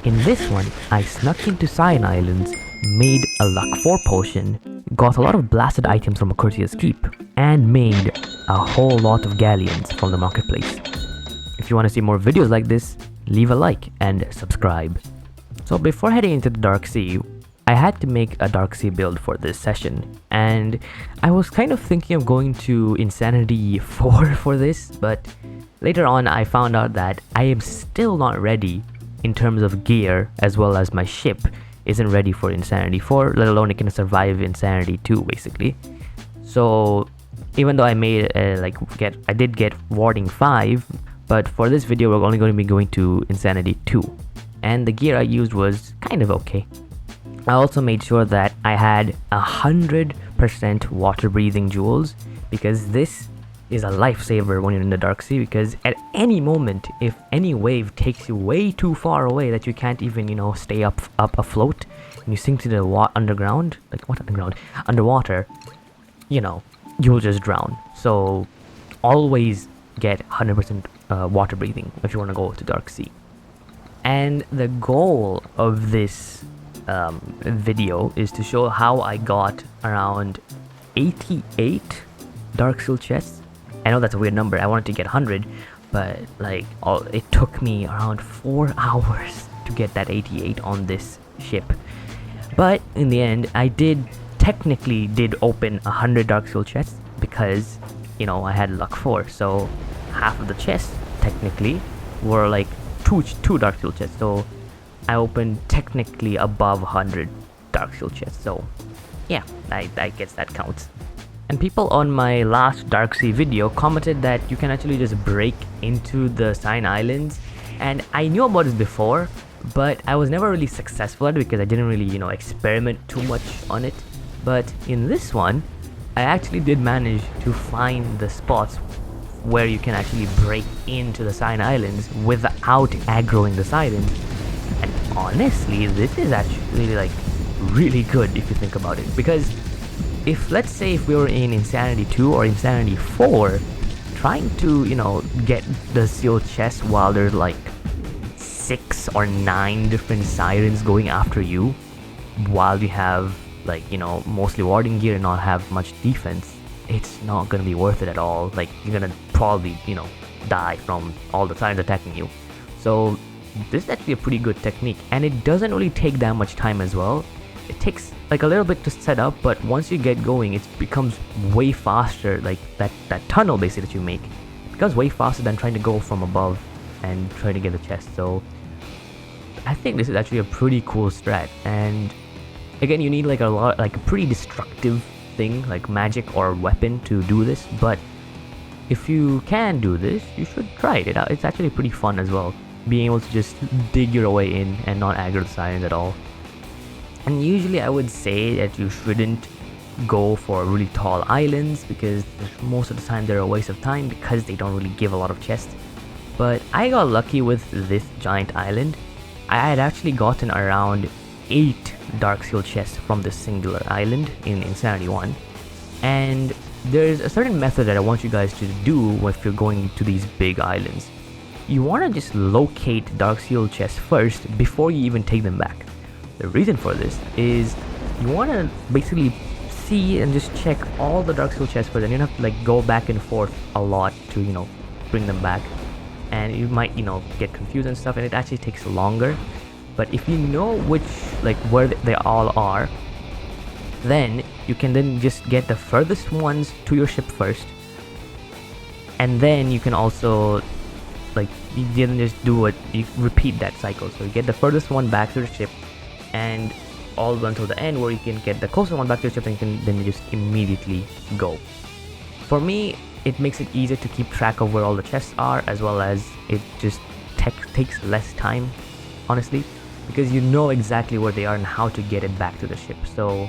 In this one, I snuck into Siren Islands, made a luck 4 potion, got a lot of blasted items from a courteous keep, and made a whole lot of galleons from the marketplace. If you want to see more videos like this, leave a like and subscribe. So before heading into the Dark Sea, I had to make a Dark Sea build for this session, and I was kind of thinking of going to Insanity 4 for this, but later on I found out that I am still not ready in terms of gear, as well as my ship isn't ready for Insanity 4, let alone it can survive Insanity 2 basically. So even though I made I did get Warding 5, but for this video we're only going to be going to Insanity 2, and the gear I used was kind of okay. I also made sure that I had 100% water breathing jewels, because this is a lifesaver when you're in the Dark Sea, because at any moment, if any wave takes you way too far away that you can't even, stay up afloat, and you sink to the underwater, you'll just drown. So always get 100% water breathing if you want to go to Dark Sea. And the goal of this video is to show how I got around 88 Dark Seal chests. I know that's a weird number, I wanted to get 100, but it took me around 4 hours to get that 88 on this ship. But in the end, I technically did open 100 Dark Seal chests, because I had luck 4, so half of the chests technically were like two Dark Seal chests, so I opened technically above 100 Dark Seal chests. So yeah, I guess that counts. And people on my last Dark Sea video commented that you can actually just break into the Siren Islands, and I knew about this before, but I was never really successful at it because I didn't really experiment too much on it. But in this one, I actually did manage to find the spots where you can actually break into the Siren Islands without aggroing the Sirens. And honestly, this is actually really good if you think about it, because let's say if we were in Insanity 2 or Insanity 4, trying to get the sealed chest while there's 6 or 9 different Sirens going after you, while you have mostly warding gear and not have much defense, it's not gonna be worth it at all. You're gonna probably die from all the Sirens attacking you. So this is actually a pretty good technique, and it doesn't really take that much time as well. It takes a little bit to set up, but once you get going, it becomes way faster. That tunnel basically that you make, it becomes way faster than trying to go from above and try to get the chest. So I think this is actually a pretty cool strat. And again, you need a pretty destructive thing like magic or weapon to do this, but if you can do this, you should try it out. It's actually pretty fun as well, being able to just dig your way in and not aggro the Sirens at all. And usually I would say that you shouldn't go for really tall islands, because most of the time they're a waste of time because they don't really give a lot of chests. But I got lucky with this giant island. I had actually gotten around 8 Dark Seal chests from this singular island in Insanity 1. And there's a certain method that I want you guys to do if you're going to these big islands. You want to just locate Dark Seal chests first before you even take them back. The reason for this is you want to basically see and just check all the Dark Seal chests first, and you don't have to go back and forth a lot to bring them back, and you might get confused and stuff, and it actually takes longer. But if you know where they all are, then you can then just get the furthest ones to your ship first, and then you can also you didn't just do it, you repeat that cycle. So you get the furthest one back to the ship, and all the way until the end where you can get the closest one back to your ship, and you just immediately go. For me, it makes it easier to keep track of where all the chests are, as well as it just takes less time, honestly, because you know exactly where they are and how to get it back to the ship. So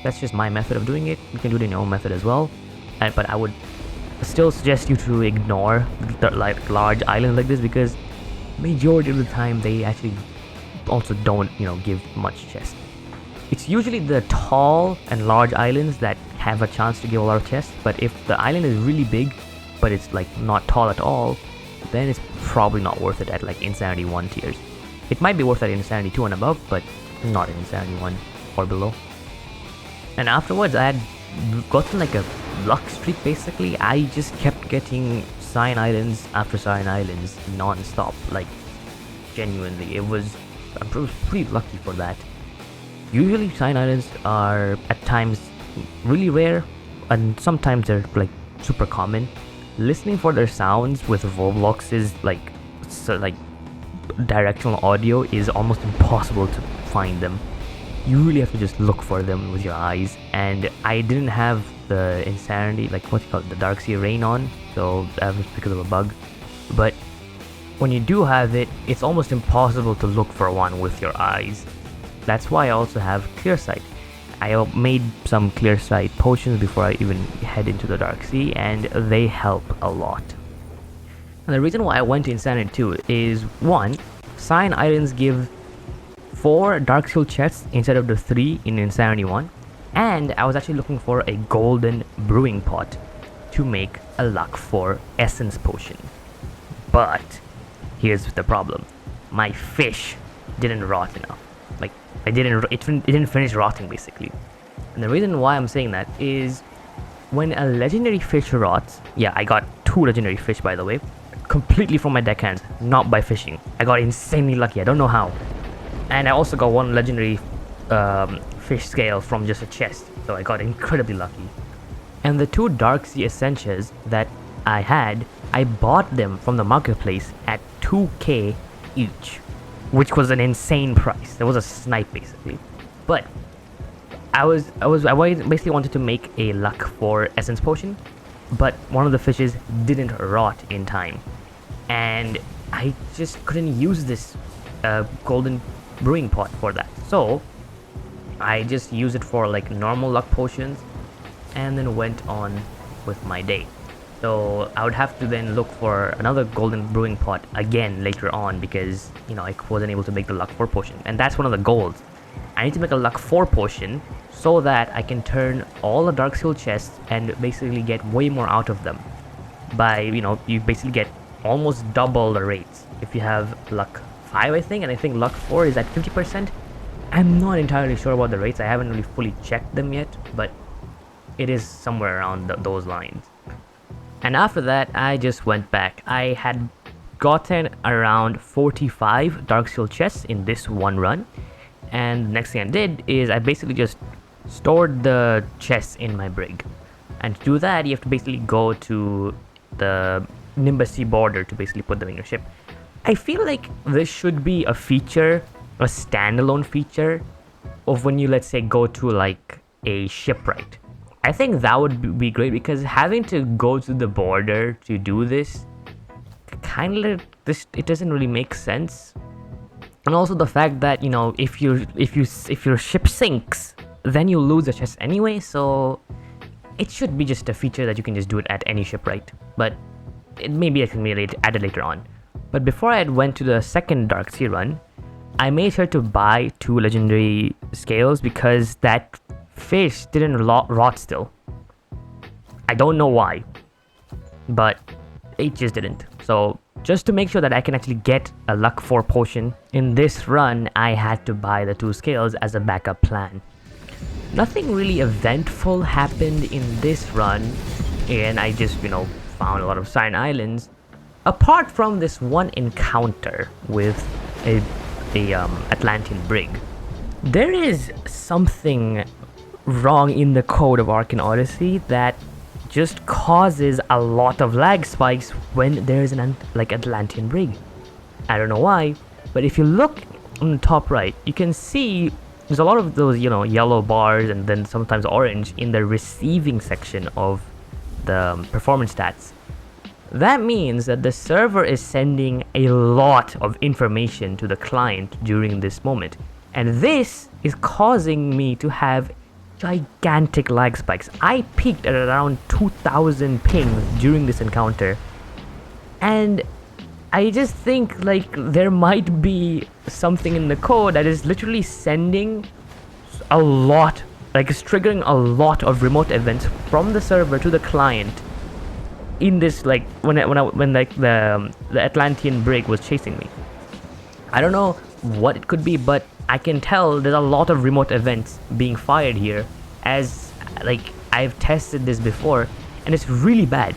that's just my method of doing it. You can do it in your own method as well, but I would still suggest you to ignore large islands like this, because majority of the time they actually also don't give much chest. It's usually the tall and large islands that have a chance to give a lot of chests, but if the island is really big but it's not tall at all, then it's probably not worth it at Insanity 1 tiers. It might be worth at Insanity 2 and above, but not in Insanity 1 or below. And afterwards, I had gotten like a luck streak basically. I just kept getting Siren Islands after Siren Islands non-stop, like genuinely. I was pretty lucky for that. Usually Siren Islands are at times really rare, and sometimes they're like super common. Listening for their sounds with Roblox's like directional audio is almost impossible to find them. You really have to just look for them with your eyes, and I didn't have the Insanity, like what you call it, the Darksea Rain on, so that was because of a bug. But when you do have it, it's almost impossible to look for one with your eyes. That's why I also have Clear Sight. I made some Clear Sight potions before I even head into the Darksea, and they help a lot. And the reason why I went to Insanity 2 is, one, Siren Islands give 4 Darksteel chests instead of the 3 in Insanity 1, and I was actually looking for a golden brewing pot to make a luck 4 essence potion. But here's the problem: my fish didn't rot enough. Like it didn't finish rotting basically. And the reason why I'm saying that is when a legendary fish rots. Yeah, I got 2 legendary fish, by the way, completely from my deckhands, not by fishing. I got insanely lucky. I don't know how. And I also got 1 legendary fish scale from just a chest, so I got incredibly lucky. And the 2 Darksea Essentials that I had, I bought them from the marketplace at 2k each, which was an insane price. There was a snipe basically. But I basically wanted to make a luck 4 essence potion, but one of the fishes didn't rot in time, and I just couldn't use this golden brewing pot for that. So I just used it for like normal luck potions and then went on with my day. So I would have to then look for another golden brewing pot again later on, because you know I wasn't able to make the luck 4 potion, and that's one of the goals. I need to make a luck 4 potion so that I can turn all the Darksteel chests and basically get way more out of them. By, you know, you basically get almost double the rates if you have luck 5, I think, and I think luck 4 is at 50%. I'm not entirely sure about the rates. I haven't really fully checked them yet, but it is somewhere around those lines. And after that, I just went back. I had gotten around 45 Darksteel chests in this one run, and the next thing I did is I basically just stored the chests in my brig. And to do that, you have to basically go to the Nimbus Sea border to basically put them in your ship. I feel like this should be a feature, a standalone feature of when you, let's say, go to like a shipwright. I think that would be great, because having to go to the border to do this, kind of, it doesn't really make sense. And also the fact that, you know, if your ship sinks, then you lose the chest anyway. So it should be just a feature that you can just do it at any shipwright. But maybe I can add it later on. But before I went to the second Darksea run, I made sure to buy 2 legendary scales, because that fish didn't rot still. I don't know why, but it just didn't. So just to make sure that I can actually get a luck 4 potion in this run, I had to buy the 2 scales as a backup plan. Nothing really eventful happened in this run, and I just, you know, found a lot of Siren Islands, apart from this one encounter with a Atlantean brig. There is something wrong in the code of Arcane Odyssey that just causes a lot of lag spikes when there's an Atlantean brig. I don't know why, but if you look on the top right, you can see there's a lot of those, you know, yellow bars and then sometimes orange in the receiving section of the performance stats. That means that the server is sending a lot of information to the client during this moment, and this is causing me to have gigantic lag spikes. I peaked at around 2000 pings during this encounter, and I just think like there might be something in the code that is literally sending a lot, like it's triggering a lot of remote events from the server to the client in this, like when like the Atlantean brig was chasing me. I don't know what it could be, but I can tell there's a lot of remote events being fired here, as like I've tested this before, and it's really bad.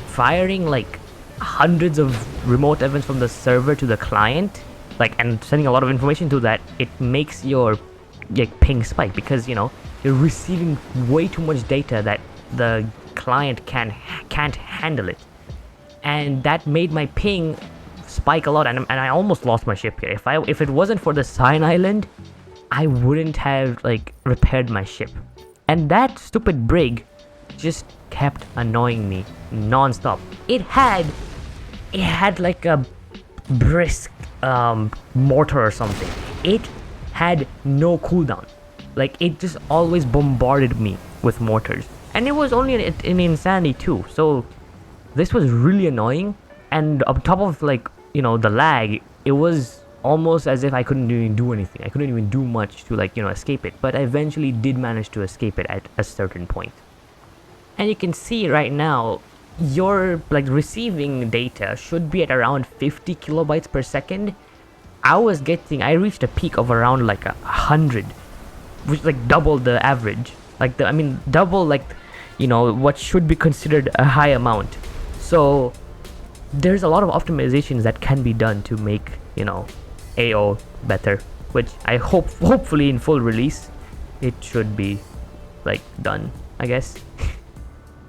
Firing like hundreds of remote events from the server to the client, like, and sending a lot of information to that, it makes your like ping spike, because you're receiving way too much data that the client can't handle it, and that made my ping spike a lot, and I almost lost my ship here. If it wasn't for the Siren Island, I wouldn't have like repaired my ship. And that stupid brig just kept annoying me non-stop. It had like a brisk mortar or something. It had no cooldown. Like, it just always bombarded me with mortars, and it was only in Insanity too, so this was really annoying. And on top of like the lag, it was almost as if I couldn't even do anything. I couldn't even do much to like escape it, but I eventually did manage to escape it at a certain point. And you can see right now your like receiving data should be at around 50 kilobytes per second. I reached a peak of around like 100, which like double the average, like double like what should be considered a high amount. So there's a lot of optimizations that can be done to make AO better, which I hopefully in full release it should be like done, I guess.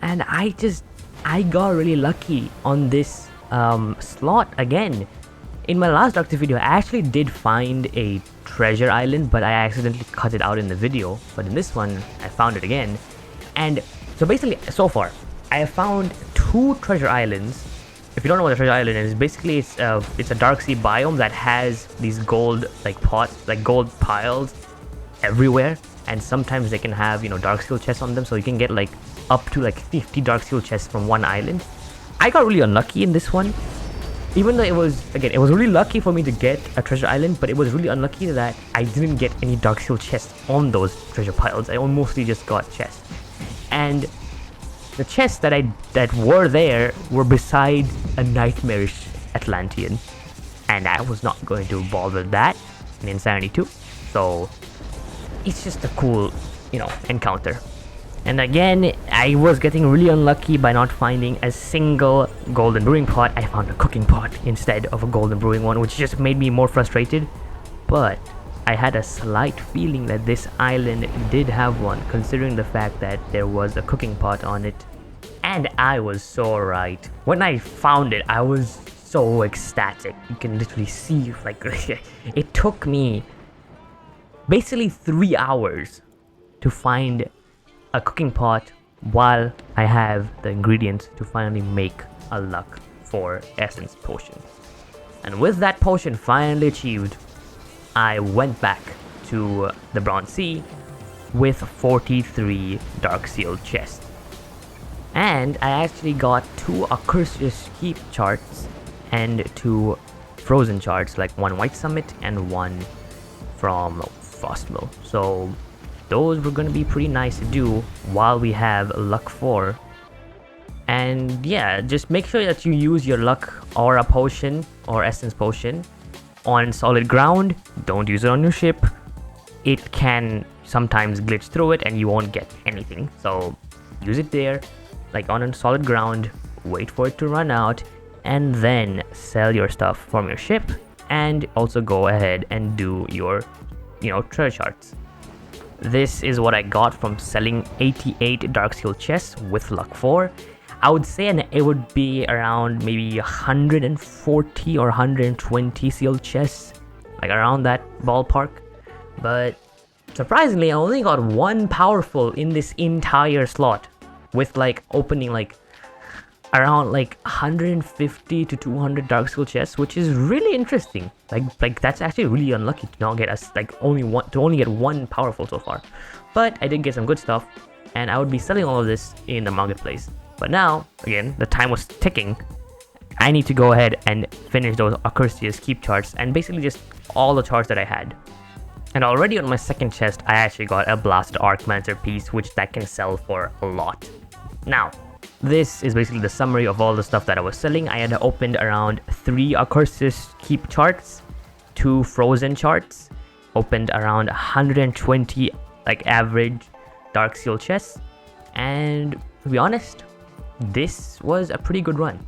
And I got really lucky on this slot again. In my last Arctic video, I actually did find a treasure island, but I accidentally cut it out in the video. But in this one, I found it again. And so basically, so far, I have found 2 treasure islands. If you don't know what a treasure island is, basically it's a dark sea biome that has these gold gold piles everywhere, and sometimes they can have dark steel chests on them, so you can get like up to like 50 dark steel chests from one island. I got really unlucky in this one, even though it was really lucky for me to get a treasure island, but it was really unlucky that I didn't get any dark steel chests on those treasure piles. I mostly just got chests, and the chests that were there were beside a nightmarish Atlantean, and I was not going to bother that in Insanity 2. So it's just a cool, encounter. And again, I was getting really unlucky by not finding a single golden brewing pot. I found a cooking pot instead of a golden brewing one, which just made me more frustrated. But I had a slight feeling that this island did have one, considering the fact that there was a cooking pot on it. And I was so right. When I found it, I was so ecstatic. You can literally see, like, it took me basically 3 hours to find a cooking pot, while I have the ingredients to finally make a luck for essence potion. And with that potion finally achieved, I went back to the Bronze Sea with 43 dark sealed chests. And I actually got 2 Accursius Keep charts and 2 frozen charts, like 1 White Summit and 1 from Frostmill. So those were going to be pretty nice to do while we have luck 4. And yeah, just make sure that you use your luck aura potion or essence potion on solid ground. Don't use it on your ship. It can sometimes glitch through it and you won't get anything. So use it there, like on solid ground, wait for it to run out, and then sell your stuff from your ship, and also go ahead and do your treasure charts. This is what I got from selling 88 dark seal chests with luck 4. I would say it would be around maybe 140 or 120 sealed chests, like around that ballpark. But surprisingly, I only got 1 powerful in this entire slot, with like opening like around like 150 to 200 dark seal chests, which is really interesting. Like that's actually really unlucky to not get us only get 1 powerful so far. But I did get some good stuff, and I would be selling all of this in the marketplace. But now, again, the time was ticking. I need to go ahead and finish those Accursius Keep charts, and basically just all the charts that I had. And already on my second chest, I actually got a Blasted Archmancer piece, which that can sell for a lot. Now, this is basically the summary of all the stuff that I was selling. I had opened around 3 Accursius Keep charts, 2 frozen charts, opened around 120 like average Dark Seal chests, and to be honest, this was a pretty good run.